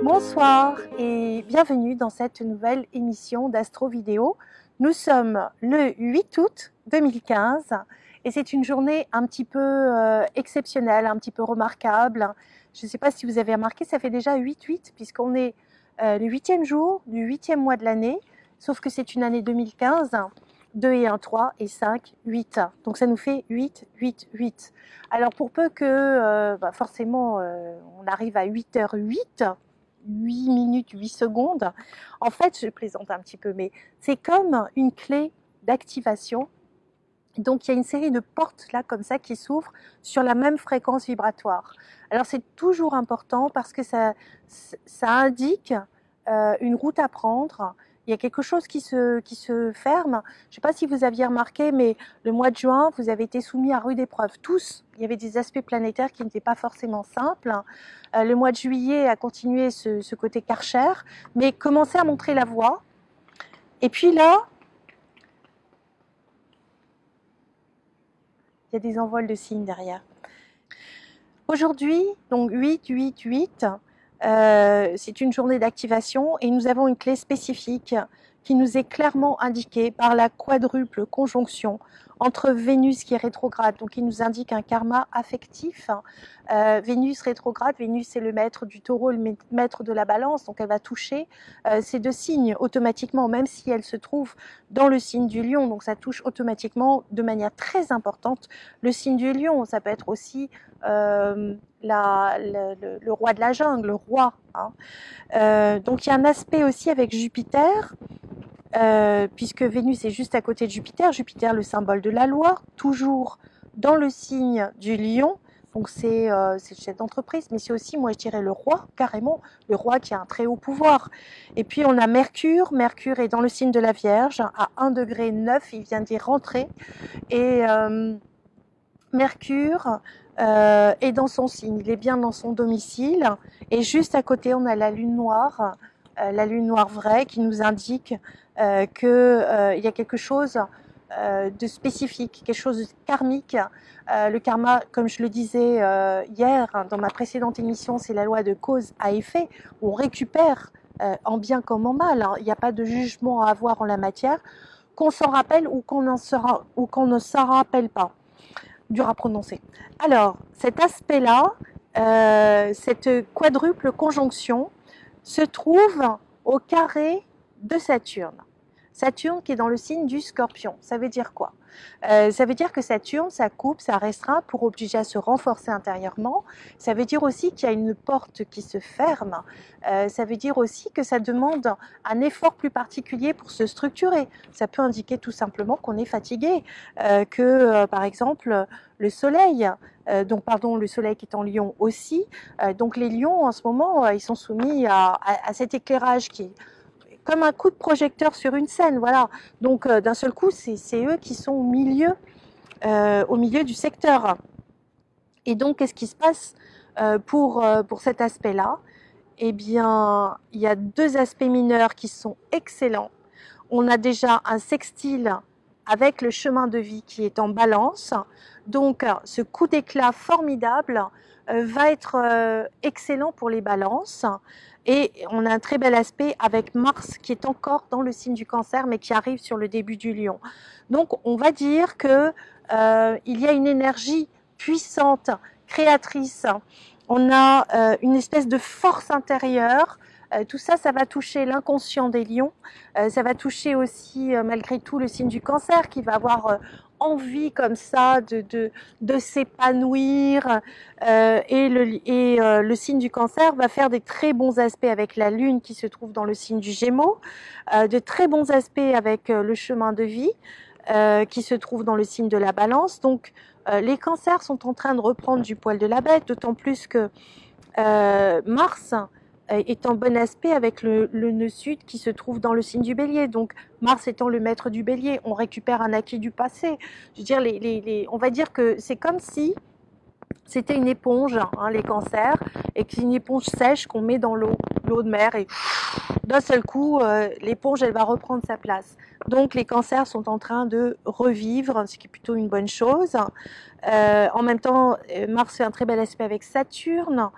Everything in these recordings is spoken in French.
Bonsoir et bienvenue dans cette nouvelle émission d'Astro Vidéo. Nous sommes le 8 août 2015 et c'est une journée un petit peu exceptionnelle, un petit peu remarquable. Je ne sais pas si vous avez remarqué, ça fait déjà 8-8 puisqu'on est le 8e jour du 8e mois de l'année, sauf que c'est une année 2015, 2 et 1, 3 et 5, 8. Donc ça nous fait 8, 8, 8. Alors pour peu que forcément on arrive à 8h08, 8 minutes, 8 secondes. En fait, je plaisante un petit peu, mais c'est comme une clé d'activation. Donc, il y a une série de portes là, comme ça, qui s'ouvrent sur la même fréquence vibratoire. Alors, c'est toujours important parce que ça indique une route à prendre. Il y a quelque chose qui se ferme. Je ne sais pas si vous aviez remarqué, mais le mois de juin, vous avez été soumis à rude épreuve. Tous, il y avait des aspects planétaires qui n'étaient pas forcément simples. Le mois de juillet a continué ce côté Karcher, mais commençait à montrer la voie. Et puis là, il y a des envols de signes derrière. Aujourd'hui, donc 8, 8, 8, c'est une journée d'activation et nous avons une clé spécifique qui nous est clairement indiquée par la quadruple conjonction entre Vénus qui est rétrograde, donc qui nous indique un karma affectif. Vénus rétrograde, Vénus c'est le maître du taureau, le maître de la balance, donc elle va toucher ces deux signes automatiquement, même si elle se trouve dans le signe du lion, donc ça touche automatiquement de manière très importante le signe du lion. Ça peut être aussi le roi de la jungle, le roi. Donc il y a un aspect aussi avec Jupiter, puisque Vénus est juste à côté de Jupiter. Jupiter, le symbole de la loi, toujours dans le signe du lion. Donc c'est le chef d'entreprise, mais c'est aussi, moi je dirais, le roi, carrément, le roi qui a un très haut pouvoir. Et puis on a Mercure, Mercure est dans le signe de la Vierge, à 1,9 degré, il vient d'y rentrer. Et Mercure est dans son signe, il est bien dans son domicile. Et juste à côté, on a la lune noire vraie, qui nous indique qu'il y a quelque chose de spécifique, quelque chose de karmique. Le karma, comme je le disais hier dans ma précédente émission, c'est la loi de cause à effet, où on récupère en bien comme en mal. Il n'y a pas de jugement à avoir en la matière, qu'on s'en rappelle ou qu'on ne s'en rappelle pas. Dur à prononcer. Alors, cet aspect-là, cette quadruple conjonction, se trouve au carré de Saturne. Saturne qui est dans le signe du Scorpion. Ça veut dire quoi? Ça veut dire que Saturne, ça coupe, ça restreint pour obliger à se renforcer intérieurement. Ça veut dire aussi qu'il y a une porte qui se ferme. Ça veut dire aussi que ça demande un effort plus particulier pour se structurer. Ça peut indiquer tout simplement qu'on est fatigué, par exemple, le soleil, le soleil qui est en Lion aussi. Donc les lions, en ce moment, ils sont soumis à cet éclairage qui est comme un coup de projecteur sur une scène, voilà. Donc d'un seul coup, c'est eux qui sont au milieu du secteur. Et donc, qu'est-ce qui se passe pour cet aspect-là? Eh bien, il y a deux aspects mineurs qui sont excellents. On a déjà un sextile avec le chemin de vie qui est en balance. Donc, ce coup d'éclat formidable va être excellent pour les balances. Et on a un très bel aspect avec Mars qui est encore dans le signe du Cancer, mais qui arrive sur le début du Lion. Donc, on va dire que il y a une énergie puissante, créatrice. On a une espèce de force intérieure. Tout ça, ça va toucher l'inconscient des lions. Ça va toucher aussi, malgré tout, le signe du Cancer qui va avoir envie comme ça de s'épanouir. Et le signe du Cancer va faire des très bons aspects avec la Lune qui se trouve dans le signe du Gémeaux. De très bons aspects avec le chemin de vie qui se trouve dans le signe de la Balance. Donc, les cancers sont en train de reprendre du poil de la bête, d'autant plus que Mars est en bon aspect avec le nœud sud qui se trouve dans le signe du Bélier. Donc Mars étant le maître du Bélier, on récupère un acquis du passé. Je veux dire, on va dire que c'est comme si C'était une éponge, hein, les cancers, et c'est une éponge sèche qu'on met dans l'eau de mer, et d'un seul coup, l'éponge, elle va reprendre sa place. Donc les cancers sont en train de revivre, ce qui est plutôt une bonne chose. En même temps, Mars fait un très bel aspect avec Saturne.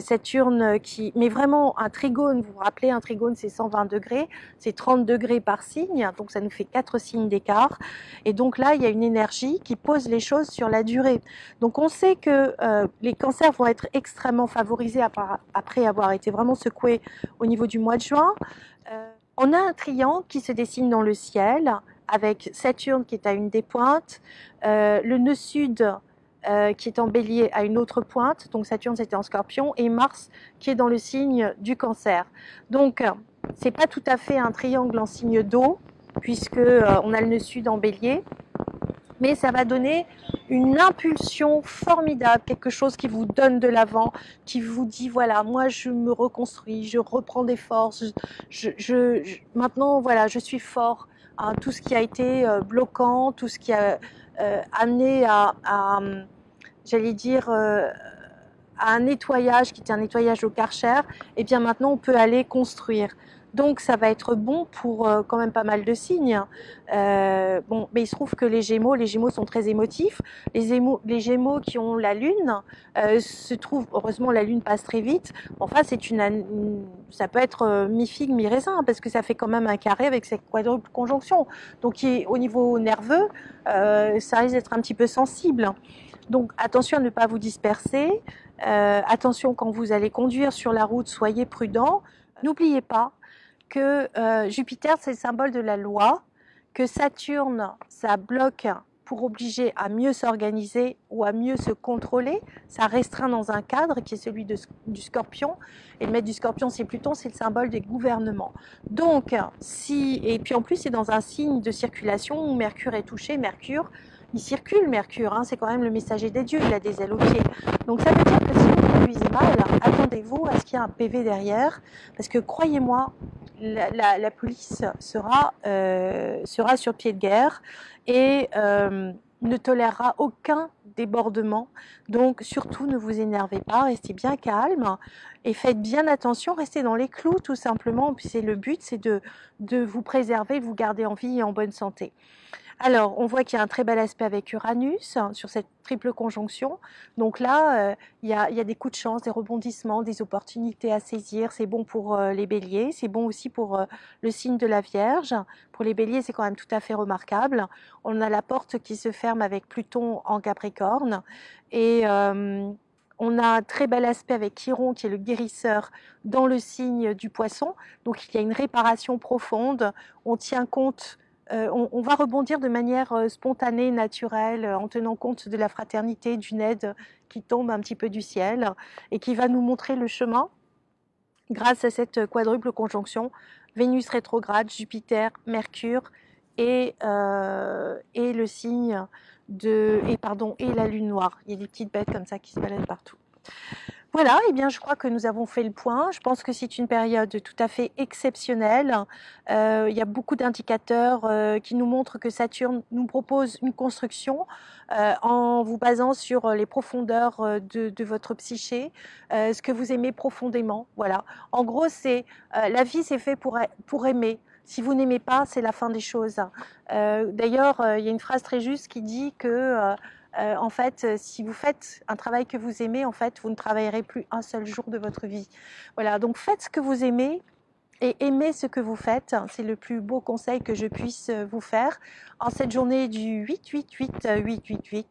Saturne qui, mais vraiment un trigone, vous vous rappelez, un trigone c'est 120 degrés, c'est 30 degrés par signe, donc ça nous fait 4 signes d'écart. Et donc là, il y a une énergie qui pose les choses sur la durée. Donc on sait que les cancers vont être extrêmement favorisés après avoir été vraiment secoués au niveau du mois de juin. On a un triangle qui se dessine dans le ciel avec Saturne qui est à une des pointes, le nœud sud qui est en bélier à une autre pointe, donc Saturne c'était en scorpion, et Mars qui est dans le signe du cancer. Donc c'est pas tout à fait un triangle en signe d'eau, puisque on a le nœud sud en bélier, mais ça va donner une impulsion formidable, quelque chose qui vous donne de l'avant, qui vous dit voilà, moi je me reconstruis, je reprends des forces, maintenant voilà, je suis fort. Hein, tout ce qui a été bloquant, tout ce qui a amené j'allais dire, à un nettoyage qui était un nettoyage au Karcher, et bien maintenant on peut aller construire. Donc ça va être bon pour quand même pas mal de signes. Bon, mais il se trouve que les Gémeaux sont très émotifs. Les Gémeaux qui ont la Lune se trouvent, heureusement la Lune passe très vite. Enfin, ça peut être mi-figue, mi-raisin, parce que ça fait quand même un carré avec cette quadruple conjonction. Donc au niveau nerveux, ça risque d'être un petit peu sensible. Donc attention à ne pas vous disperser. Attention quand vous allez conduire sur la route, soyez prudent. N'oubliez pas que Jupiter, c'est le symbole de la loi, que Saturne, ça bloque pour obliger à mieux s'organiser ou à mieux se contrôler, ça restreint dans un cadre qui est celui du Scorpion, et le maître du Scorpion, c'est Pluton, c'est le symbole des gouvernements. Donc, et puis en plus, c'est dans un signe de circulation où Mercure est touché, il circule Mercure, hein, c'est quand même le messager des dieux, il a des ailes aux pieds. Donc ça veut dire que si vous conduisez mal, attendez-vous à ce qu'il y ait un PV derrière, parce que croyez-moi, la police sera sur pied de guerre et ne tolérera aucun débordement. Donc surtout ne vous énervez pas, restez bien calme et faites bien attention, restez dans les clous tout simplement. Puis le but, c'est de vous préserver, de vous garder en vie et en bonne santé. Alors, on voit qu'il y a un très bel aspect avec Uranus sur cette triple conjonction. Donc là, il y a des coups de chance, des rebondissements, des opportunités à saisir. C'est bon pour les béliers, c'est bon aussi pour le signe de la Vierge. Pour les béliers, c'est quand même tout à fait remarquable. On a la porte qui se ferme avec Pluton en Capricorne. Et on a un très bel aspect avec Chiron, qui est le guérisseur, dans le signe du Poisson. Donc il y a une réparation profonde. On tient compte... on va rebondir de manière spontanée, naturelle, en tenant compte de la fraternité, d'une aide qui tombe un petit peu du ciel et qui va nous montrer le chemin grâce à cette quadruple conjonction, Vénus rétrograde, Jupiter, Mercure et le signe et la lune noire. Il y a des petites bêtes comme ça qui se baladent partout. Voilà, et bien je crois que nous avons fait le point. Je pense que c'est une période tout à fait exceptionnelle. Il y a beaucoup d'indicateurs qui nous montrent que Saturne nous propose une construction en vous basant sur les profondeurs de votre psyché, ce que vous aimez profondément. Voilà. En gros, c'est la vie, c'est fait pour aimer. Si vous n'aimez pas, c'est la fin des choses. D'ailleurs, il y a une phrase très juste qui dit que en fait, si vous faites un travail que vous aimez, en fait, vous ne travaillerez plus un seul jour de votre vie. Voilà, donc faites ce que vous aimez et aimez ce que vous faites. C'est le plus beau conseil que je puisse vous faire en cette journée du 8-8-8-8-8-8.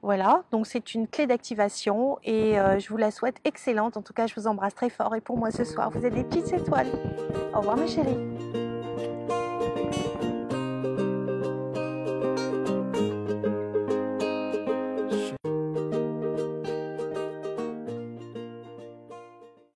Voilà, donc c'est une clé d'activation et je vous la souhaite excellente. En tout cas, je vous embrasse très fort et pour moi ce soir, vous êtes des petites étoiles. Au revoir mes chéris.